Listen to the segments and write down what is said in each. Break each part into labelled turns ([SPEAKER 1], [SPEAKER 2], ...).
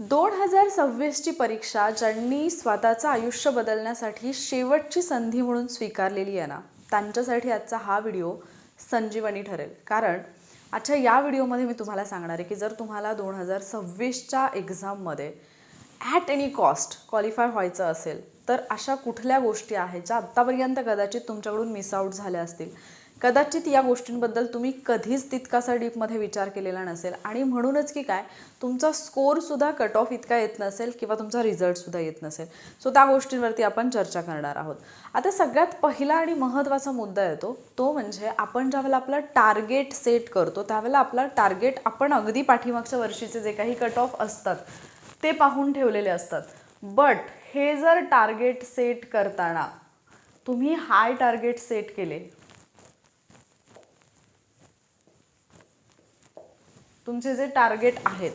[SPEAKER 1] 2026ची परीक्षा ज्यांनी स्वतःचं आयुष्य बदलण्यासाठी शेवटची संधी म्हणून स्वीकारलेली आहे ना, त्यांच्यासाठी आजचा हा व्हिडिओ संजीवनी ठरेल. कारण आजच्या या व्हिडिओमध्ये मी तुम्हाला सांगणार आहे की जर तुम्हाला 2026च्या एक्झाममध्ये ॲट एनी कॉस्ट क्वालिफाय व्हायचं असेल तर अशा कुठल्या गोष्टी आहेत ज्या आत्तापर्यंत कदाचित तुमच्याकडून मिस आऊट झाल्या असतील. कदाचित या गोष्टींबद्दल तुम्ही कधीच तितकासा डीपमध्ये विचार केलेला नसेल आणि म्हणूनच की काय तुमचा स्कोअरसुद्धा कट ऑफ इतका येत नसेल किंवा तुमचा रिझल्टसुद्धा येत नसेल. सो त्या गोष्टींवरती आपण चर्चा करणार आहोत. आता सगळ्यात पहिला आणि महत्त्वाचा मुद्दा येतो तो म्हणजे आपण ज्यावेळेला आपलं टार्गेट सेट करतो त्यावेळेला आपला टार्गेट आपण अगदी पाठीमागच्या वर्षीचे जे काही कट ऑफ असतात ते पाहून ठेवलेले असतात. बट हे जर टार्गेट सेट करताना तुम्ही हाय टार्गेट सेट केले, तुमचे जे टार्गेट आहेत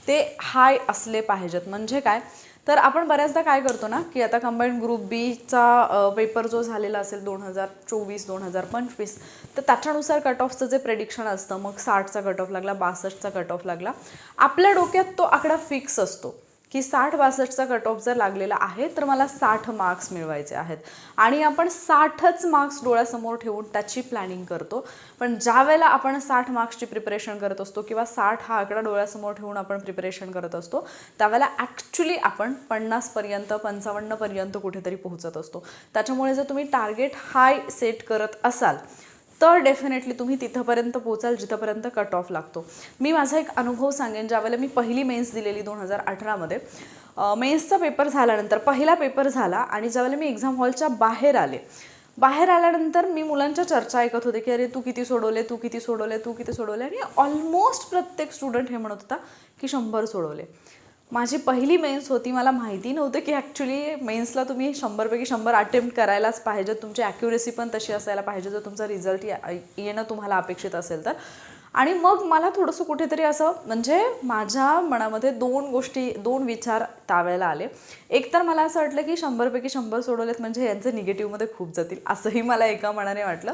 [SPEAKER 1] ते हाय असले पाहिजेत. म्हणजे काय तर आपण बऱ्याचदा काय करतो ना की आता कंबाईंड ग्रुप बीचा पेपर जो झालेला असेल 2024-2025 तर त्याच्यानुसार कट ऑफचं जे प्रेडिक्शन असतं मग 60चा कट ऑफ लागला, 62चा कट ऑफ लागला. आपल्या डोक्यात तो आकडा फिक्स असतो की 60-62चा कट ऑफ जर लागलेला आहे तर मला 60 मार्क्स मिळवायचे आहेत आणि आपण 60च मार्क्स डोळ्यासमोर ठेवून त्याची प्लॅनिंग करतो. पण ज्या वेळेला आपण 60 मार्क्सची प्रिपरेशन करत असतो किंवा 60 हा आकडा डोळ्यासमोर ठेवून आपण प्रिपरेशन करत असतो त्यावेळेला ॲक्च्युली आपण 50पर्यंत 55पर्यंत कुठेतरी पोहोचत असतो. त्याच्यामुळे जर तुम्ही टार्गेट हाय सेट करत असाल तर डेफिनेटली तुम्ही तिथंपर्यंत पोचाल जिथंपर्यंत कट ऑफ लागतो. मी माझा एक अनुभव सांगेन. ज्यावेळेला मी पहिली मेन्स दिलेली 2018मध्ये मेन्सचा पेपर झाल्यानंतर पहिला पेपर झाला आणि ज्यावेळेला मी एक्झाम हॉलच्या बाहेर आल्यानंतर मी मुलांच्या चर्चा ऐकत होते की अरे तू किती सोडवले आणि ऑलमोस्ट प्रत्येक स्टुडंट हे म्हणत होता की 100 सोडवले. माझी पहिली मेन्स होती. मला माहिती नव्हतं की ॲक्च्युली मेन्सला तुम्ही 100पैकी 100 अटेम्प्ट करायलाच पाहिजे. तुमची ॲक्युरेसी पण तशी असायला पाहिजे जर तुमचा रिझल्ट येणं तुम्हाला अपेक्षित असेल तर. आणि मग मला थोडंसं कुठेतरी असं म्हणजे माझ्या मनामध्ये दोन विचार त्यावेळेला आले. एक तर मला असं वाटलं की 100पैकी 100 सोडवलेत म्हणजे यांचे निगेटिव्हमध्ये खूप जातील असंही मला एका मनाने वाटलं.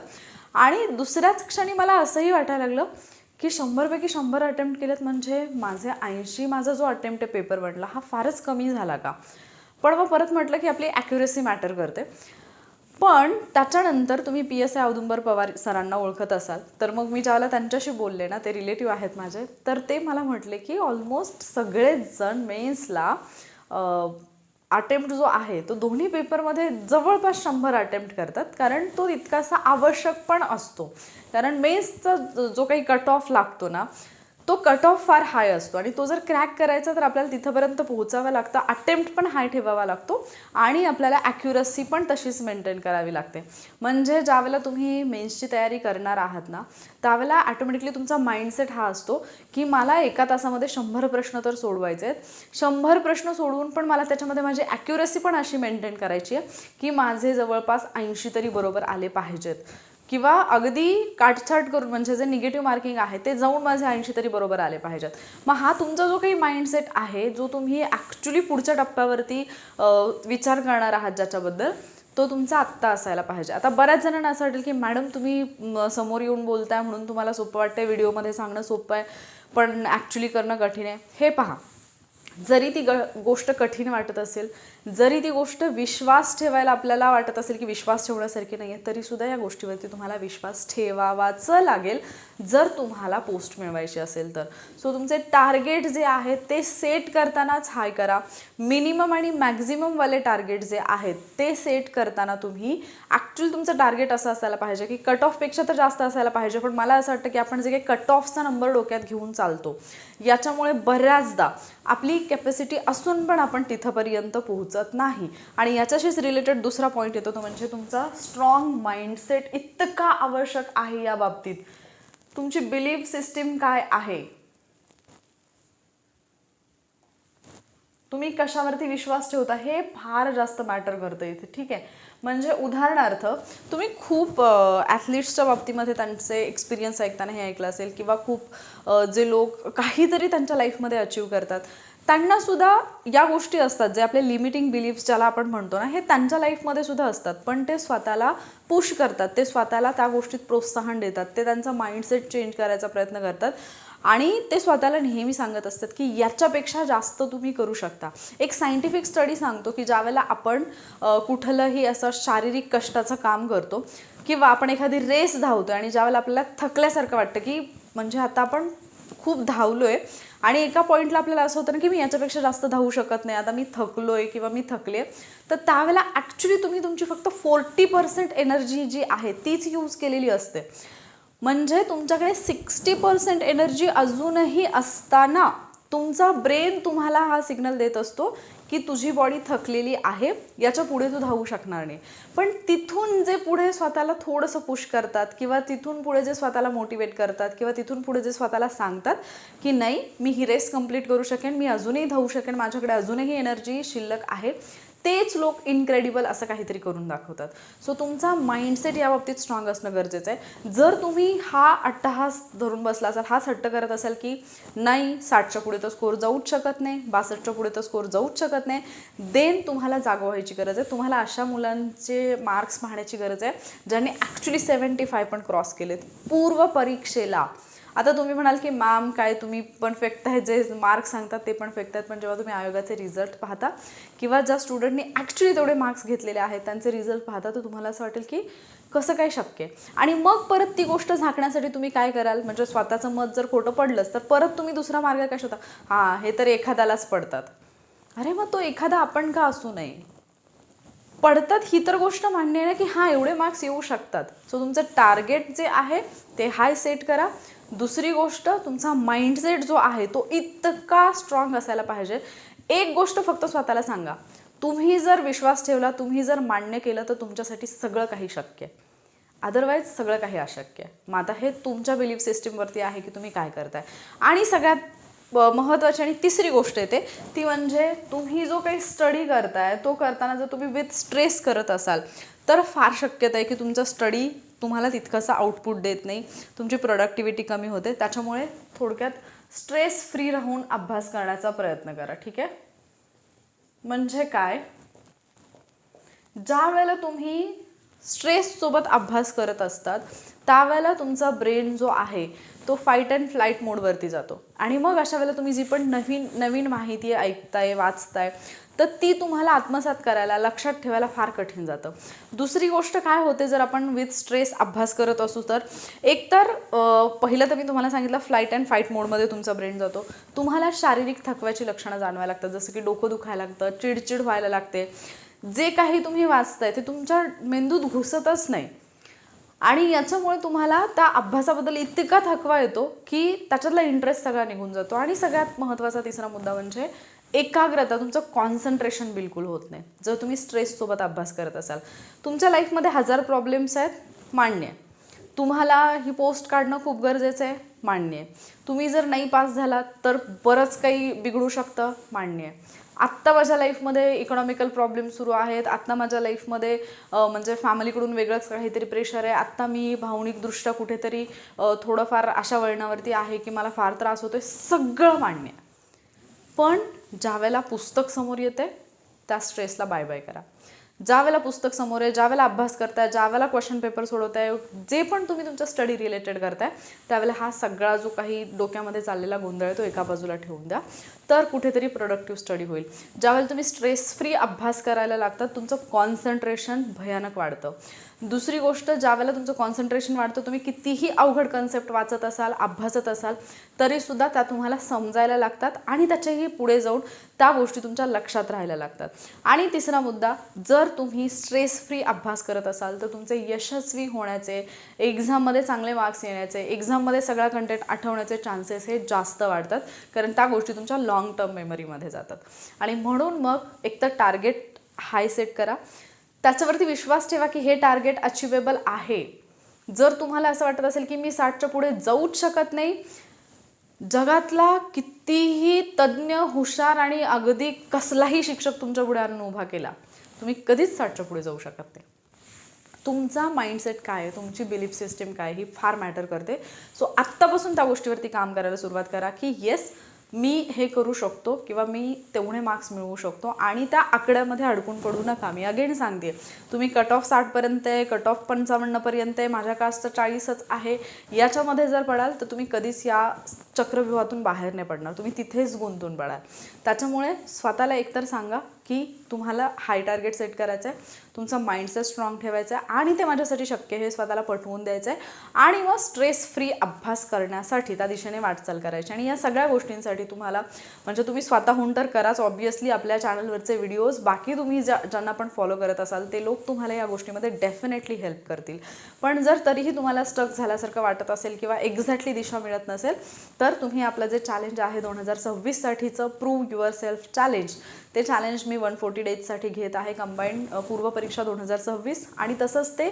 [SPEAKER 1] आणि दुसऱ्याच क्षणी मला असंही वाटायला लागलं की 100पैकी 100 अटेम्प्ट केलेत म्हणजे माझे 80 माझा जो अटेम्प्ट आहे पेपर बनला हा फारच कमी झाला का. पण मग परत म्हटलं की आपली ॲक्युरेसी मॅटर करते. पण त्याच्यानंतर तुम्ही PSI औदुंबर पवार सरांना ओळखत असाल तर मग मी ज्यावेळेला त्यांच्याशी बोलले ना, ते रिलेटिव्ह आहेत माझे, तर ते मला म्हटले की ऑलमोस्ट सगळेच जण मेन्सला अटेम्प्ट जो आहे तो दोन्ही पेपरमध्ये जवळपास 100 अटेम्प्ट करतात. कारण तो तितकासा आवश्यक पण असतो. कारण मेन्सचा जो काही कट ऑफ लागतो ना तो कट ऑफ फार हाय असतो आणि तो जर क्रॅक करायचा तर आपल्याला तिथंपर्यंत पोहोचावं लागतं. अटेम्प्ट पण हाय ठेवावा लागतो आणि आपल्याला ॲक्युरसी पण तशीच मेंटेन करावी लागते. म्हणजे ज्यावेळेला तुम्ही मेन्सची तयारी करणार आहात ना त्यावेळेला ॲटोमॅटिकली तुमचा माइंडसेट हा असतो की मला एका तासामध्ये 100 प्रश्न तर सोडवायचे आहेत. 100 प्रश्न सोडवून पण मला त्याच्यामध्ये माझी ॲक्युरसी पण अशी मेंटेन करायची आहे की माझे जवळपास 80 तरी बरोबर आले पाहिजेत किंवा अगदी काटछाट करून म्हणजे जे निगेटिव्ह मार्किंग आहे ते जाऊन माझे 80 तरी बरोबर आले पाहिजेत. मग हा तुमचा जो काही माइंडसेट आहे जो तुम्ही ॲक्च्युली पुढच्या टप्प्यावरती विचार करणार आहात ज्याच्याबद्दल तो तुमचा आत्ता असायला पाहिजे. आता बऱ्याच जणांना असं वाटेल की मॅडम तुम्ही समोर येऊन बोलताय म्हणून तुम्हाला सोपं वाटतंय, व्हिडिओमध्ये सांगणं सोपं आहे पण ॲक्च्युली करणं कठीण आहे. हे पहा, जरी ती गोष्ट कठीण वाटत असेल, जरी ती गोष्ट विश्वास ठेवायला आपल्याला वाटत असेल की विश्वास ठेवण्यासारखी नाही आहे, तरीसुद्धा या गोष्टीवरती तुम्हाला विश्वास ठेवावाचं लागेल जर तुम्हाला पोस्ट मिळवायची असेल तर. सो तुमचे टार्गेट जे आहेत ते सेट करतानाच हाय करा. मिनिमम आणि मॅक्झिममवाले टार्गेट जे आहेत ते सेट करताना तुम्ही ॲक्च्युअली तुमचं टार्गेट असं असायला पाहिजे की कट ऑफपेक्षा तर जास्त असायला पाहिजे. पण मला असं वाटतं की आपण जे काही कट ऑफचा नंबर डोक्यात घेऊन चालतो याच्यामुळे बऱ्याचदा आपली कॅपॅसिटी असून पण आपण तिथंपर्यंत पोहोचत नाही. आणि याच्याशीच रिलेटेड दुसरा पॉईंट येतो तो म्हणजे तुमचा स्ट्रॉंग माइंडसेट इतका आवश्यक आहे या बाबतीत. तुमची बिलीफ सिस्टीम काय आहे, तुम्ही कशावरती विश्वास ठेवता हे फार जास्त मॅटर करतं इथे. ठीक आहे, म्हणजे उदाहरणार्थ तुम्ही खूप ॲथलीट्सच्या बाबतीमध्ये त्यांचे एक्सपिरियन्स ऐकताना हे ऐकलं असेल किंवा खूप जे लोक काहीतरी त्यांच्या लाईफमध्ये अचीव करतात त्यांनासुद्धा या गोष्टी असतात जे आपले लिमिटिंग बिलीफ्स ज्याला आपण म्हणतो ना हे त्यांच्या लाईफमध्ये सुद्धा असतात. पण ते स्वतःला पुश करतात, ते स्वतःला त्या गोष्टीत प्रोत्साहन देतात, ते त्यांचा माइंडसेट चेंज करायचा प्रयत्न करतात आणि ते स्वतःला नेहमी सांगत असतात की याच्यापेक्षा जास्त तुम्ही करू शकता. एक सायंटिफिक स्टडी सांगतो की ज्यावेळेला आपण कुठलंही असं शारीरिक कष्टाचं काम करतो किंवा आपण एखादी रेस धावतो आणि ज्यावेळेला आपल्याला थकल्यासारखं वाटतं की म्हणजे आता आपण खूप धावलोय आणि एका पॉईंटला आपल्याला असं होतं ना की मी याच्यापेक्षा जास्त धावू शकत नाही, आता मी थकलोय किंवा मी थकले, तर त्यावेळेला ॲक्च्युली तुम्ही तुमची फक्त 40% एनर्जी जी आहे तीच यूज केलेली असते. म्हणजे तुमच्याकडे 60% एनर्जी अजूनही असताना तुमचा ब्रेन तुम्हाला हा सिग्नल देत असतो की तुझी बॉडी थकलेली आहे, याच्या पुढे तू धावू शकणार नाही. पण तिथून जे पुढे स्वतःला थोडंसं पुश करतात किंवा तिथून पुढे जे स्वतःला मोटिवेट करतात किंवा तिथून पुढे जे स्वतःला सांगतात की नाही मी ही रेस कंप्लीट करू शकेन, मी अजूनही धावू शकेन, माझ्याकडे अजूनही एनर्जी शिल्लक आहे, तेच लोक इनक्रेडिबल असं काहीतरी करून दाखवतात. सो तुमचा माइंडसेट या बाबतीत स्ट्रॉंग असणं गरजेचं आहे. जर तुम्ही हा अट्टहास धरून बसला असाल, हाच हट्ट करत असाल की नाही 60च्या पुढे तर स्कोर जाऊच शकत नाही, 62च्या पुढे तर स्कोर जाऊच शकत नाही, देन तुम्हाला जागा व्हायची गरज आहे. तुम्हाला अशा मुलांचे मार्क्स पाहण्याची गरज आहे ज्यांनी ॲक्च्युली 75 पण क्रॉस केलेत पूर्व परीक्षेला. आता तुम्ही म्हणाल की मॅम काय तुम्ही पण फेकताय, जे मार्क्स सांगतात ते पण फेकतात, पण जेव्हा तुम्ही आयोगाचे रिझल्ट पाहता किंवा ज्या स्टुडंटनी ॲक्च्युली तेवढे मार्क्स घेतलेले आहेत त्यांचे रिझल्ट पाहता, तर तुम्हाला असं वाटेल की कसं काय शक्य आहे. आणि मग परत ती गोष्ट झाकण्यासाठी तुम्ही काय कराल, म्हणजे स्वतःचं मत जर खोटं पडलंच तर परत तुम्ही दुसरा मार्ग काय शोधा, हां हे तर एखाद्यालाच पडतात. अरे मग तो एखादा आपण का असू नये, पडतात ही तर गोष्ट मान्य आहे ना की हां एवढे मार्क्स येऊ शकतात. सो तुमचं टार्गेट जे आहे ते हाय सेट करा. दुसरी गोष्ट, तुमचा माइंडसेट जो आहे तो इतका स्ट्रॉंग असायला पाहिजे. एक गोष्ट फक्त स्वतःला सांगा, तुम्ही जर विश्वास ठेवला, तुम्ही जर मान्य केलं तर तुमच्यासाठी सगळं काही शक्य आहे, अदरवाईज सगळं काही अशक्य आहे. मग आता हे तुमच्या बिलीफ सिस्टीमवरती आहे की तुम्ही काय करताय. आणि सगळ्यात महत्त्वाची आणि तिसरी गोष्ट येते ती म्हणजे तुम्ही जो काही स्टडी करताय तो करताना जर तुम्ही विथ स्ट्रेस करत असाल तर फार शक्यता आहे की तुमचा स्टडी तुम्हाला तितकंसं आउटपुट देत नाही, तुमची प्रोडक्टिव्हिटी कमी होते. त्याच्यामुळे थोडक्यात स्ट्रेस फ्री राहून अभ्यास करण्याचा प्रयत्न करा. ठीक आहे. म्हणजे काय, ज्या वेळेला तुम्ही स्ट्रेससोबत अभ्यास करत असतात त्यावेळेला तुमचा ब्रेन जो आहे तो फाईट अँड फ्लाईट मोडवरती जातो आणि मग अशा वेळेला तुम्ही जी पण नवीन माहिती ऐकताय वाचताय तर ती तुम्हाला आत्मसात करायला लक्षात ठेवायला फार कठीण जातं. दुसरी गोष्ट काय होते जर आपण विथ स्ट्रेस अभ्यास करत असू तर एकतर पहिलं तर मी तुम्हाला सांगितलं फ्लाईट अँड फाईट मोडमध्ये तुमचा ब्रेन जातो. तुम्हाला शारीरिक थकव्याची लक्षणं जाणवायला लागतात, जसं की डोकं दुखायला लागतं, चिडचिड व्हायला लागते, जे काही तुम्ही वाचताय ते तुमच्या मेंदूत घुसतच नाही आणि याच्यामुळे तुम्हाला त्या अभ्यासाबद्दल इतका थकवा येतो की त्याच्यातला इंटरेस्ट सगळा निघून जातो. आणि सगळ्यात महत्त्वाचा तिसरा मुद्दा म्हणजे एकाग्रता, तुमचं कॉन्सन्ट्रेशन बिलकुल होत नाही जर तुम्ही स्ट्रेससोबत अभ्यास करत असाल. तुमच्या लाईफमध्ये 1000 प्रॉब्लेम्स आहेत, मान्य आहे. तुम्हाला ही पोस्ट काढणं खूप गरजेचं आहे, मान्य आहे. तुम्ही जर नाही पास झालात तर बरंच काही बिघडू शकतं, मान्य आहे. आत्ता माझ्या लाईफमध्ये इकॉनॉमिकल प्रॉब्लेम सुरू आहेत, आत्ता माझ्या लाईफमध्ये म्हणजे फॅमिलीकडून वेगळंच काहीतरी प्रेशर आहे, आत्ता मी भावनिकदृष्ट्या कुठेतरी थोडंफार अशा वळणावरती आहे की मला फार त्रास होतोय, सगळं मान्य आहे. पण ज्या वेळेला पुस्तक समोर येते त्या स्ट्रेसला बाय बाय करा. ज्या वेळेला पुस्तक समोर आहे, ज्या वेळेला अभ्यास करताय, ज्या वेळेला क्वेश्चन पेपर सोडवताय, जे पण तुम्ही तुमच्या स्टडी रिलेटेड करताय त्यावेळेला हा सगळा जो काही डोक्यामध्ये चाललेला गोंधळ आहे तो एका बाजूला ठेवून द्या, तर कुठेतरी प्रोडक्टिव्ह स्टडी होईल. ज्यावेळेला तुम्ही स्ट्रेस फ्री अभ्यास करायला लागतात तुमचं कॉन्सन्ट्रेशन भयानक वाढतं. दुसरी गोष्ट, ज्यावेळेला तुमचं कॉन्सन्ट्रेशन वाढतं, तुम्ही कितीही अवघड कन्सेप्ट वाचत असाल, अभ्यासत असाल तरीसुद्धा त्या तुम्हाला समजायला लागतात आणि त्याच्याही पुढे जाऊन त्या गोष्टी तुमच्या लक्षात राहायला लागतात. आणि तिसरा मुद्दा, जर तुम्ही स्ट्रेस फ्री अभ्यास करत असाल तर तुमचे यशस्वी होण्याचे, एक्झाममध्ये चांगले मार्क्स येण्याचे, एक्झाममध्ये सगळा कंटेंट आठवण्याचे चान्सेस हे जास्त वाढतात, कारण त्या गोष्टी तुमच्या लॉंग टर्म मेमरीमध्ये जातात. आणि म्हणून मग एकतर टार्गेट हाय सेट करा, त्याच्यावरती विश्वास ठेवा की हे टार्गेट अचिवेबल आहे. जर तुम्हाला असं वाटत असेल की मी 60च्या पुढे जाऊच शकत नाही, जगातला कितीही तज्ज्ञ, हुशार आणि अगदी कसलाही शिक्षक तुमच्या पुढे आणून उभा केला, तुम्ही कधीच 60च्या पुढे जाऊ शकत नाही. तुमचा माइंडसेट काय आहे, तुमची बिलीफ सिस्टीम काय ही फार मॅटर करते. सो आत्तापासून त्या गोष्टीवरती काम करायला सुरुवात करा की येस मी हे करू शकतो किंवा मी तेवढे मार्क्स मिळवू शकतो आणि त्या आकड्यामध्ये अडकून पडू नका. मी अगेन सांगते, तुम्ही कट ऑफ 60पर्यंत आहे, कट ऑफ 55पर्यंत आहे, माझ्या कास्टचं 40च आहे, याच्यामध्ये जर पडाल तर तुम्ही कधीच या चक्रव्यूहातून बाहेर नाही पडणार, तुम्ही तिथेच गुंतून पडाल. त्याच्यामुळे स्वतःला एकतर सांगा की तुम्हाला हाय टार्गेट सेट करायचं आहे, तुमचा माइंडसेट स्ट्रॉंग ठेवायचा आहे आणि ते माझ्यासाठी शक्य हे स्वतःला पटवून द्यायचं आहे आणि मग स्ट्रेस फ्री अभ्यास करण्यासाठी त्या दिशेने वाटचाल करायची. आणि या सगळ्या गोष्टींसाठी तुम्हाला म्हणजे तुम्ही स्वतःहून तर कराच, ऑब्व्हियसली आपल्या चॅनलवरचे व्हिडिओज बाकी तुम्ही ज्यांना पण फॉलो करत असाल ते लोक तुम्हाला या गोष्टीमध्ये डेफिनेटली हेल्प करतील. पण जर तरीही तुम्हाला स्टक झाल्यासारखं वाटत असेल किंवा एक्झॅक्टली दिशा मिळत नसेल तर तुम्ही आपलं जे चॅलेंज आहे 2026साठीचं प्रूव्ह युअर सेल्फ चॅलेंज, ते चॅलेंज मी 140 डेजसाठी घेत आहे, कंबाईंड पूर्व परीक्षा 2026 आणि तसंच ते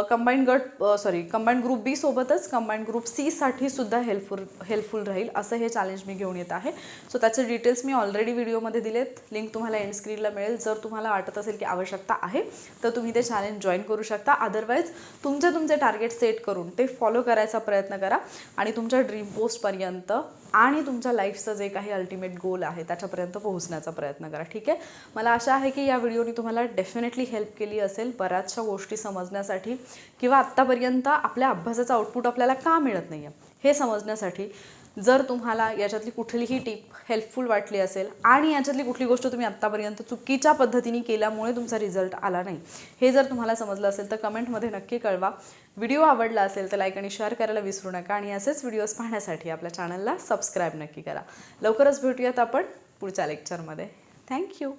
[SPEAKER 1] कंबाईंड ग्रुप बी सोबतच कंबाईंड ग्रुप सी साठी सुद्धा हेल्पफुल राहील असं हे चॅलेंज मी घेऊन येत आहे. सो त्याचे डिटेल्स मी ऑलरेडी व्हिडिओमध्ये दिलेत, लिंक तुम्हाला एंड स्क्रीनला मिळेल. जर तुम्हाला वाटत असेल की आवश्यकता आहे तर तुम्ही ते चॅलेंज जॉईन करू शकता. अदरवाईज तुमचे टार्गेट सेट करून ते फॉलो करायचा प्रयत्न करा आणि तुमच्या ड्रीम पोस्टपर्यंत आणि तुमच्या लाईफचं जे काही अल्टिमेट गोल आहे त्याच्यापर्यंत पोहोचण्याचा प्रयत्न करा. ठीक आहे, मला आशा आहे की या व्हिडिओनी तुम्हाला डेफिनेटली हेल्प केली असेल बऱ्याचशा गोष्टी समजण्यासाठी किंवा आत्तापर्यंत आपल्या अभ्यासाचं आउटपुट आपल्याला का मिळत नाही आहे हे समजण्यासाठी. जर तुम्हाला याच्यातली कुठलीही टिप हेल्पफुल वाटली असेल आणि याच्यातली कुठली गोष्ट तुम्ही आत्तापर्यंत चुकीच्या पद्धतीने केल्यामुळे तुमचा रिझल्ट आला नाही हे जर तुम्हाला समजलं असेल तर कमेंटमध्ये नक्की कळवा. व्हिडिओ आवडला असेल तर लाईक आणि शेअर करायला विसरू नका आणि असेच व्हिडिओज पाहण्यासाठी आपल्या चॅनलला सबस्क्राईब नक्की करा. लवकरच भेटूयात आपण पुढच्या लेक्चरमध्ये. थँक्यू.